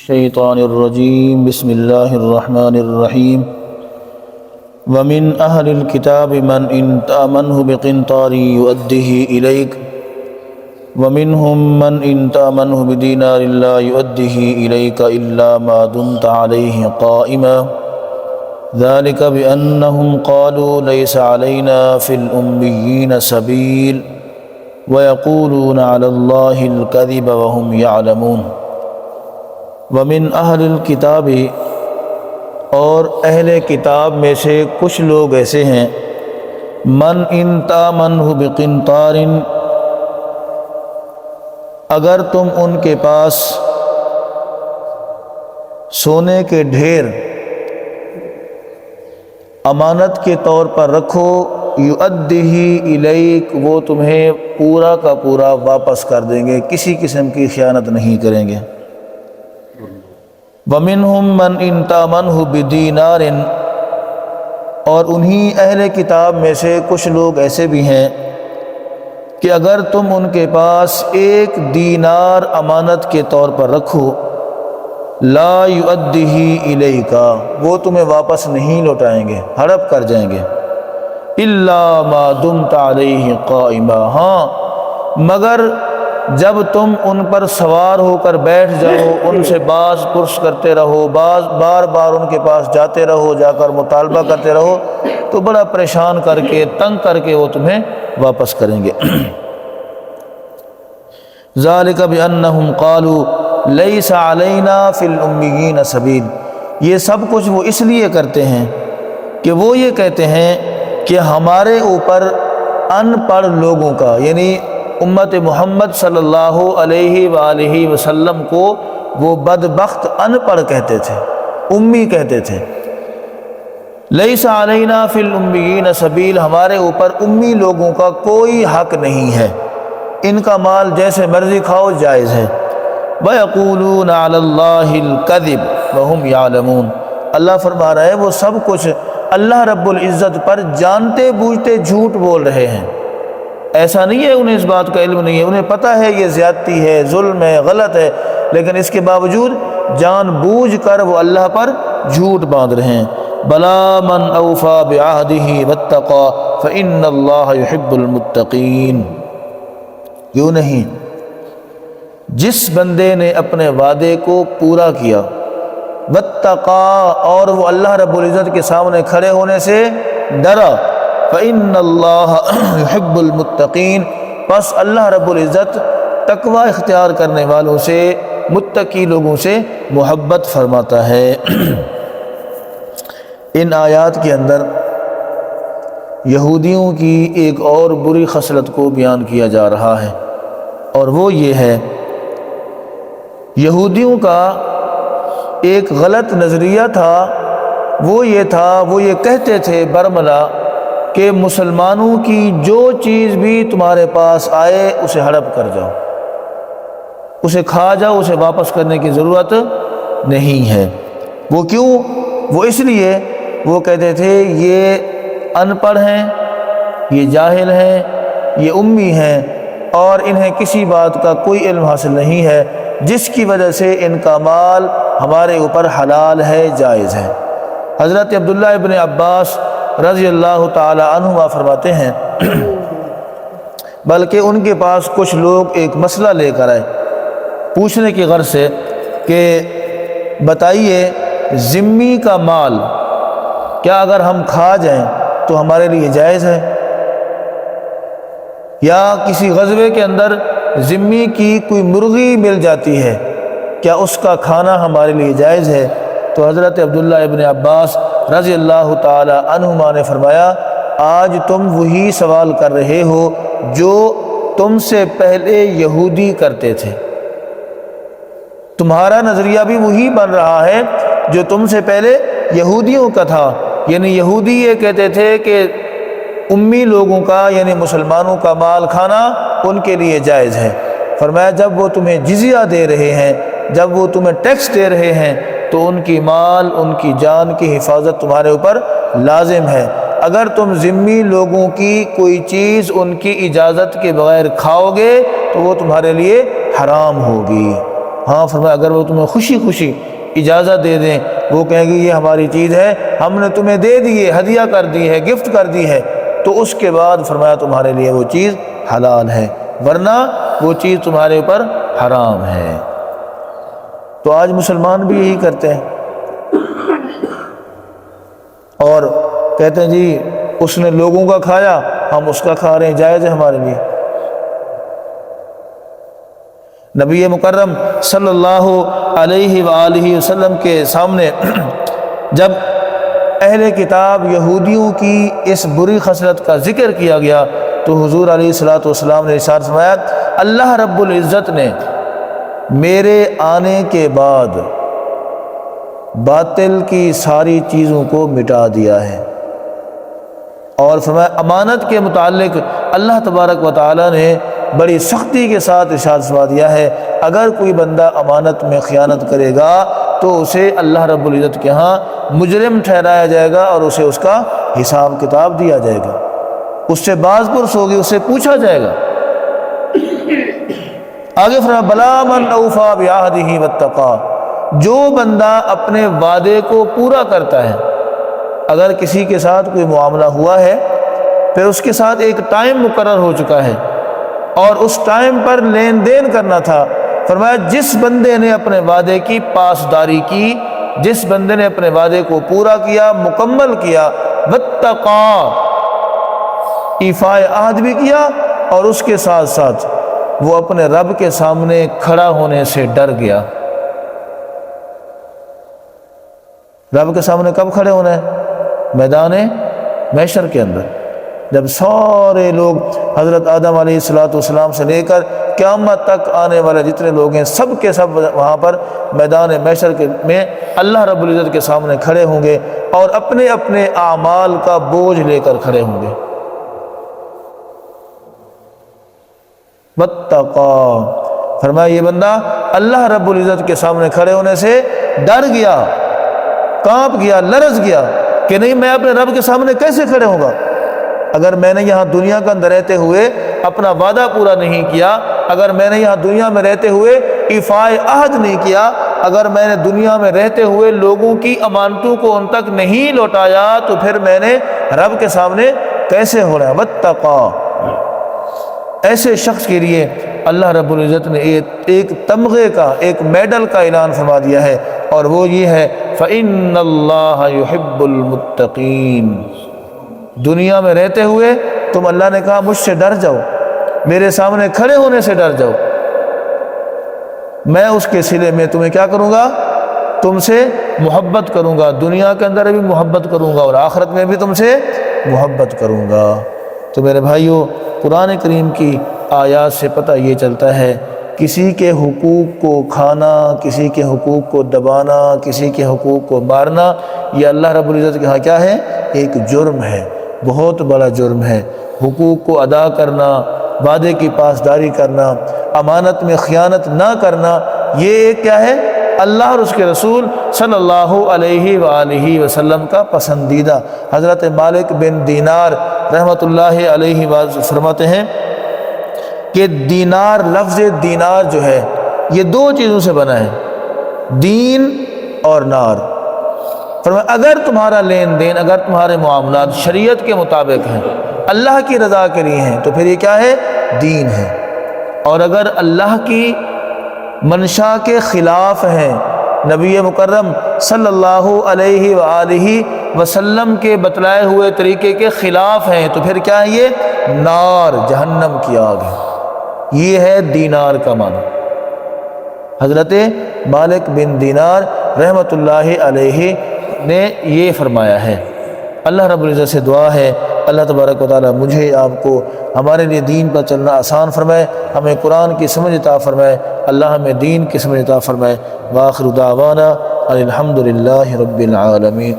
الشيطان الرجيم بسم الله الرحمن الرحيم ومن أهل الكتاب من إن تأمنه بقنطار يؤده إليك ومنهم من إن تأمنه بدينار لا يؤده إليك إلا ما دمت عليه قائما ذلك بأنهم قالوا ليس علينا في الأميين سبيل ويقولون على الله الكذب وهم يعلمون ومن اہل الکتاب، اور اہل کتاب میں سے کچھ لوگ ایسے ہیں من ان تامنہ بقنطار، اگر تم ان کے پاس سونے کے ڈھیر امانت کے طور پر رکھو، یؤدہ الیک، وہ تمہیں پورا کا پورا واپس کر دیں گے، کسی قسم کی خیانت نہیں کریں گے۔ وَمِنْهُمْ مَنْ إِنْ تَأْمَنْهُ بِدِینَارٍ، اور انہی اہل کتاب میں سے کچھ لوگ ایسے بھی ہیں کہ اگر تم ان کے پاس ایک دینار امانت کے طور پر رکھو، لا یؤدہ الیک، وہ تمہیں واپس نہیں لوٹائیں گے، ہڑپ کر جائیں گے، الا ما دمت علیہ قائما، ہاں مگر جب تم ان پر سوار ہو کر بیٹھ جاؤ، ان سے باز پرس کرتے رہو، بار بار ان کے پاس جاتے رہو، جا کر مطالبہ کرتے رہو، تو بڑا پریشان کر کے تنگ کر کے وہ تمہیں واپس کریں گے۔ ذالک بانہم قالوا لیس علینا فی الامیین سبیل، یہ سب کچھ وہ اس لیے کرتے ہیں کہ وہ یہ کہتے ہیں کہ ہمارے اوپر ان پڑھ لوگوں کا، یعنی امت محمد صلی اللہ علیہ وآلہ وسلم کو وہ بدبخت ان پڑھ کہتے تھے، امی کہتے تھے۔ لیس علینا فی الامیین سبیل، ہمارے اوپر امی لوگوں کا کوئی حق نہیں ہے، ان کا مال جیسے مرضی کھاؤ جائز ہے۔ وَيَقُولُونَ عَلَى اللَّهِ الْكَذِبَ وَهُمْ يَعْلَمُونَ، اللہ فرما رہا ہے وہ سب کچھ اللہ رب العزت پر جانتے بوجھتے جھوٹ بول رہے ہیں۔ ایسا نہیں ہے انہیں اس بات کا علم نہیں ہے، انہیں پتہ ہے یہ زیادتی ہے، ظلم ہے، غلط ہے، لیکن اس کے باوجود جان بوجھ کر وہ اللہ پر جھوٹ باندھ رہے ہیں۔ بلا من اوفی بعہدہ واتقی فإن اللہ یحب المتقین، کیوں نہیں، جس بندے نے اپنے وعدے کو پورا کیا، واتقی، اور وہ اللہ رب العزت کے سامنے کھڑے ہونے سے ڈرا، فإن اللہ یحب المتقین، پس اللہ رب العزت تقوی اختیار کرنے والوں سے، متقی لوگوں سے محبت فرماتا ہے۔ ان آیات کے اندر یہودیوں کی ایک اور بری خصلت کو بیان کیا جا رہا ہے، اور وہ یہ ہے، یہودیوں کا ایک غلط نظریہ تھا، وہ یہ کہتے تھے برملا کہ مسلمانوں کی جو چیز بھی تمہارے پاس آئے اسے ہڑپ کر جاؤ، اسے کھا جاؤ، اسے واپس کرنے کی ضرورت نہیں ہے۔ وہ کیوں؟ وہ اس لیے وہ کہتے تھے یہ ان پڑھ ہیں، یہ جاہل ہیں، یہ امی ہیں، اور انہیں کسی بات کا کوئی علم حاصل نہیں ہے، جس کی وجہ سے ان کا مال ہمارے اوپر حلال ہے، جائز ہے۔ حضرت عبداللہ ابن عباس رضی اللہ تعالی عنہما فرماتے ہیں بلکہ ان کے پاس کچھ لوگ ایک مسئلہ لے کر آئے پوچھنے کی غرض سے کہ بتائیے ذمی کا مال کیا اگر ہم کھا جائیں تو ہمارے لیے جائز ہے، یا کسی غزوے کے اندر ذمی کی کوئی مرغی مل جاتی ہے، کیا اس کا کھانا ہمارے لیے جائز ہے؟ تو حضرت عبداللہ ابن عباس رضی اللہ تعالی عنہما نے فرمایا آج تم وہی سوال کر رہے ہو جو تم سے پہلے یہودی کرتے تھے، تمہارا نظریہ بھی وہی بن رہا ہے جو تم سے پہلے یہودیوں کا تھا، یعنی یہودی یہ کہتے تھے کہ امی لوگوں کا یعنی مسلمانوں کا مال کھانا ان کے لیے جائز ہے۔ فرمایا جب وہ تمہیں جزیہ دے رہے ہیں، جب وہ تمہیں ٹیکس دے رہے ہیں، تو ان کی مال، ان کی جان کی حفاظت تمہارے اوپر لازم ہے۔ اگر تم ذمی لوگوں کی کوئی چیز ان کی اجازت کے بغیر کھاؤ گے تو وہ تمہارے لیے حرام ہوگی۔ ہاں فرمایا اگر وہ تمہیں خوشی خوشی اجازت دے دیں، وہ کہیں گے یہ ہماری چیز ہے، ہم نے تمہیں دے دی ہے، ہدیہ کر دی ہے، گفٹ کر دی ہے، تو اس کے بعد فرمایا تمہارے لیے وہ چیز حلال ہے، ورنہ وہ چیز تمہارے اوپر حرام ہے۔ تو آج مسلمان بھی یہی کرتے ہیں اور کہتے ہیں جی اس نے لوگوں کا کھایا، ہم اس کا کھا رہے ہیں، جائز ہے ہمارے لیے۔ نبی مکرم صلی اللہ علیہ وآلہ وسلم کے سامنے جب اہل کتاب یہودیوں کی اس بری خصلت کا ذکر کیا گیا تو حضور علیہ الصلوۃ والسلام نے ارشاد فرمایا اللہ رب العزت نے میرے آنے کے بعد باطل کی ساری چیزوں کو مٹا دیا ہے، اور فرمایا امانت کے متعلق اللہ تبارک و تعالی نے بڑی سختی کے ساتھ ارشاد فرما دیا ہے اگر کوئی بندہ امانت میں خیانت کرے گا تو اسے اللہ رب العزت کے ہاں مجرم ٹھہرایا جائے گا اور اسے اس کا حساب کتاب دیا جائے گا، اس سے باز پرس ہوگی، اس سے پوچھا جائے گا۔ آگے فرمایا بلا من اوفا بعہدہ واتقا، جو بندہ اپنے وعدے کو پورا کرتا ہے، اگر کسی کے ساتھ کوئی معاملہ ہوا ہے پھر اس کے ساتھ ایک ٹائم مقرر ہو چکا ہے اور اس ٹائم پر لین دین کرنا تھا، فرمایا جس بندے نے اپنے وعدے کی پاسداری کی، جس بندے نے اپنے وعدے کو پورا کیا، مکمل کیا، واتقا ایفاء عہد بھی کیا، اور اس کے ساتھ ساتھ وہ اپنے رب کے سامنے کھڑا ہونے سے ڈر گیا۔ رب کے سامنے کب کھڑے ہونا ہے؟ میدان محشر کے اندر، جب سارے لوگ حضرت آدم علیہ السلام سے لے کر قیامت تک آنے والے جتنے لوگ ہیں سب کے سب وہاں پر میدان محشر میں اللہ رب العزت کے سامنے کھڑے ہوں گے اور اپنے اپنے اعمال کا بوجھ لے کر کھڑے ہوں گے۔ واتقا، فرمایا یہ بندہ اللہ رب العزت کے سامنے کھڑے ہونے سے ڈر گیا، کانپ گیا، لرز گیا کہ نہیں میں اپنے رب کے سامنے کیسے کھڑے ہوں گا اگر میں نے یہاں دنیا کے اندر رہتے ہوئے اپنا وعدہ پورا نہیں کیا، اگر میں نے یہاں دنیا میں رہتے ہوئے ایفاء عہد نہیں کیا، اگر میں نے دنیا میں رہتے ہوئے لوگوں کی امانتوں کو ان تک نہیں لوٹایا تو پھر میں نے رب کے سامنے کیسے ہونا ہے۔ واتقا، ایسے شخص کے لیے اللہ رب العزت نے ایک تمغے کا، ایک میڈل کا اعلان فرما دیا ہے، اور وہ یہ ہے فَإِنَّ اللَّهَ يُحِبُّ الْمُتَّقِينَ، دنیا میں رہتے ہوئے تم اللہ نے کہا مجھ سے ڈر جاؤ، میرے سامنے کھڑے ہونے سے ڈر جاؤ، میں اس کے صلے میں تمہیں کیا کروں گا؟ تم سے محبت کروں گا، دنیا کے اندر بھی محبت کروں گا اور آخرت میں بھی تم سے محبت کروں گا۔ تو میرے بھائیوں، قرآن کریم کی آیات سے پتہ یہ چلتا ہے کسی کے حقوق کو کھانا، کسی کے حقوق کو دبانا، کسی کے حقوق کو مارنا، یہ اللہ رب العزت کے ہاں کیا ہے؟ ایک جرم ہے، بہت بڑا جرم ہے۔ حقوق کو ادا کرنا، وعدے کی پاسداری کرنا، امانت میں خیانت نہ کرنا، یہ کیا ہے؟ اللہ اور اس کے رسول صلی اللہ علیہ وآلہ وسلم کا پسندیدہ۔ حضرت مالک بن دینار رحمۃ اللہ علیہ فرماتے ہیں کہ دینار، لفظ دینار جو ہے یہ دو چیزوں سے بنا ہے، دین اور نار۔ فرمایا اگر تمہارا لین دین، اگر تمہارے معاملات شریعت کے مطابق ہیں، اللہ کی رضا کے لیے ہیں، تو پھر یہ کیا ہے؟ دین ہے، اور اگر اللہ کی منشا کے خلاف ہیں، نبی مکرم صلی اللہ علیہ وآلہ وسلم کے بتلائے ہوئے طریقے کے خلاف ہیں، تو پھر کیا ہے؟ یہ نار، جہنم کی آگ ہے۔ یہ ہے دینار کا معنی۔ حضرت مالک بن دینار رحمۃ اللہ علیہ نے یہ فرمایا ہے۔ اللہ رب العزت سے دعا ہے اللہ تبارک و تعالی مجھے آپ کو ہمارے لیے دین پر چلنا آسان فرمائے، ہمیں قرآن کی سمجھ عطا فرمائے، اللہ ہمیں دین کی سمجھ عطا فرمائے۔ وآخر دعوانا الحمد للہ رب العالمین۔